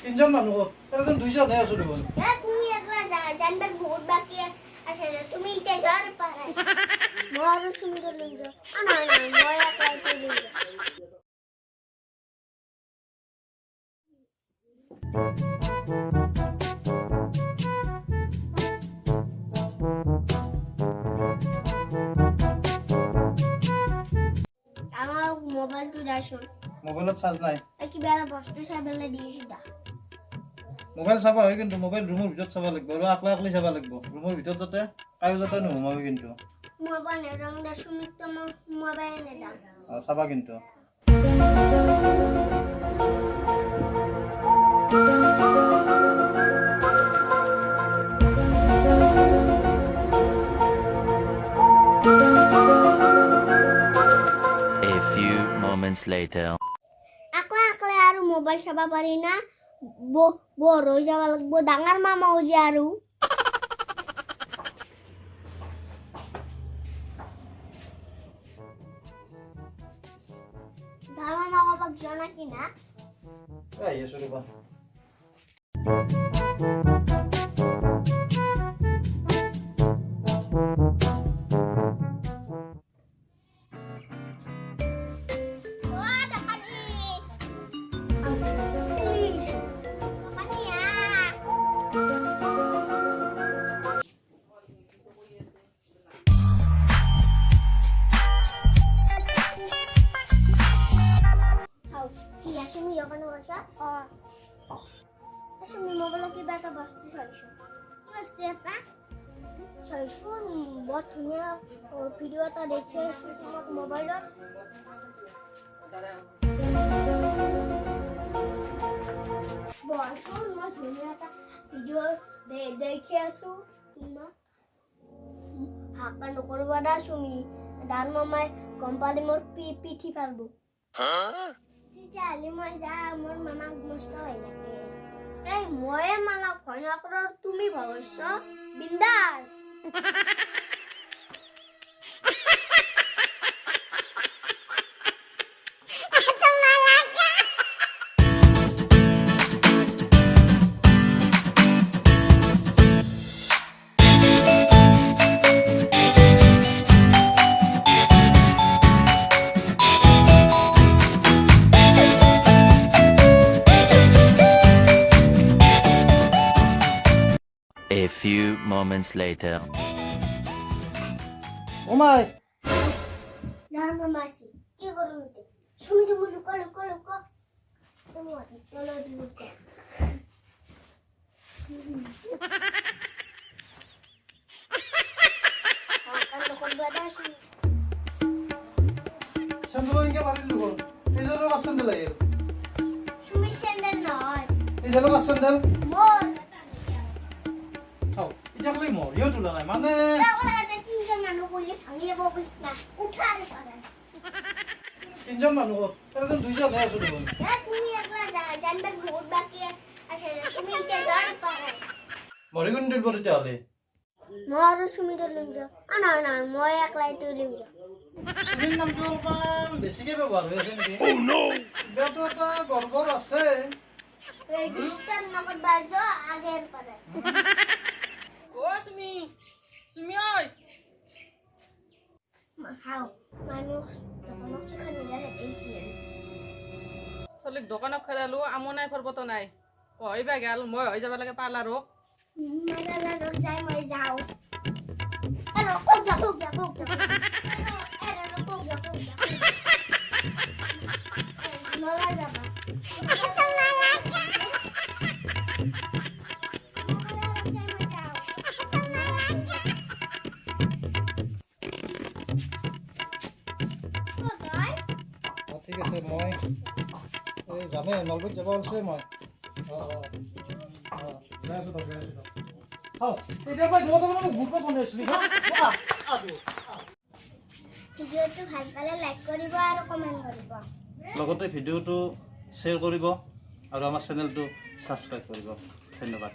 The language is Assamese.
তিনজন মানুহ তখন দুইজনহে আছো দেখোন তুমি একলা জানবাৰ বহুত বাকি আছে তুমি ইটা যাৰ পাৰে মই আৰু সুন্দর লৈ যাও না না মই একলাই তো লৈ যাও আমার মোবাইল তো দাসন মোবাইলত চার্জ নাই কি বেলা বস্তু চাইবলে দিছি দা মোবাইল চাবা হয় কিন্তু মোবাইল রুমের ভিতর চাবা লাগবে আর আকলা আকলি চাবা লাগবে রুমের ভিতর যাতে কায়ো যাতে নহমাবি কিন্তু মোবাইল রং দা সুমিত তো মোবাইল নে দাও চাবা কিন্তু A few moments later. আকলা আকলা আৰু মোবাইল চাবা পাৰি না বৰ হৈ যাব লাগিব ডাঙৰ মামা হৈ আৰু ডাঙৰ মামা বাক জনা কি না এই এসো রবা बहुत धुनिया भिडिओ तो देखे मोबाइल भिडिओ देखे आसो हाका नकरबा दा सुमी दार मामाय कंपानी मोर पिठी पारबो तिजाली মই যা মোর মামাক মস্ত হই লাগে এই ময়ে মালা ভয় না করো তুমি ভাবছ বিন্দাস A few moments later. ও মাই দার মামাসি কি করুন সুমি তুমি লুকা লুকা লুকা তুমি আছি চলো লুকা সন্দল ইনকে পারি লুকো এই জন্য কাসন্দেল আইল সুমি সেন্ডেল নয় এই জন্য কাসন্দেল মোর খাও এটা কই মোর ইও তুলা নাই মানে তিনজন মানুহ তখন দুইজনহে আছো দেখোন তুমি একলা জানবার বহুত বাকি আছে তুমি ইটা যার পারে মরিগুন্ডের পরে তাহলে মই আৰু সুমিত লৈ যাও না না মই একলাই তো লৈ যাও সুমির নামটো অলপমান বেছিকে ব্যবহার হৈ আছে নেকি ও নো বেটো এটা গৰ্বৰ আছে এই ডিস্টার্ব নকর বাজো আগের পারে ও সুমি সুমি ওই হাও মানুষ তখন সেখানে যায় এইছি চলিক দোকানত খেলালো আমো নাই পৰ্বত নাই হইবা গেল মই হৈ যাব লাগে পাৰ্লাৰক মাগালা ৰক যাই মই যাও আৰে কোক যা আৰে কোক যা নলা যাবা ঠিক আছে মই এই জানে নলবাৰীত যাব আছে মই যাই আছো তো হাও এটা ভাই দুটা মানে গ্রুপ বনাইছিলি হ্যাঁ ভিডিওটো ভাল পালে লাইক কৰিব আৰু কমেন্ট কৰিব লগতে ভিডিওটো শ্বেয়াৰ কৰিব আৰু আমাৰ চেনেলটো সাবস্ক্ৰাইব কৰিব ধন্যবাদ